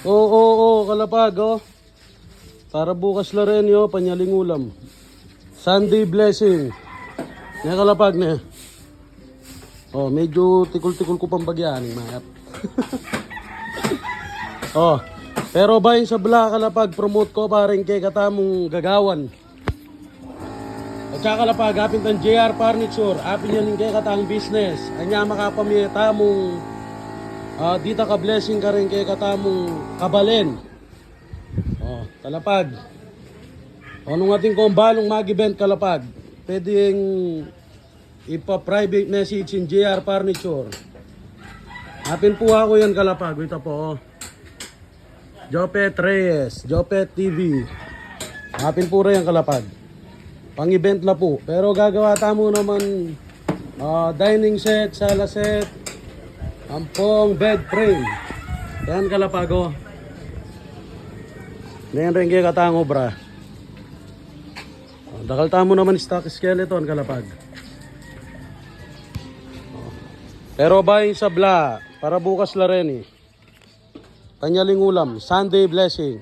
Oo, kalapag, oh. Para bukas la rin yo, panyaling ulam. Sunday blessing. Ne kalapag ne. Oh, medyo tikul-tikul ko pang bagyan, mayap. Oh, pero bayin sa bla kalapag, promote ko paring kay katamong gagawan. At saka kalapag, apin tan JR Furniture, apin yan kay katang business. Anya makapamiyeta mong dita ka blessing ka rin kay katamong kabalen. Oh, kalapag. Anong ating kumbalong mag-event kalapag? Pwedeng ipa-private message in JR Furniture. Apin po ako yan kalapag. Ito po. Jopet Reyes, Jopet TV. Apin po rin yan kalapag. Pang-event la po. Pero gagawa tamo naman dining set, sala set, ampong bed frame. Yan kalapago. Yan rin kaya katang obra. Dakal tamo naman stock skeleton kalapag. Pero bayin sa bla, para bukas la rin eh. Panyaling ulam, Sunday blessing.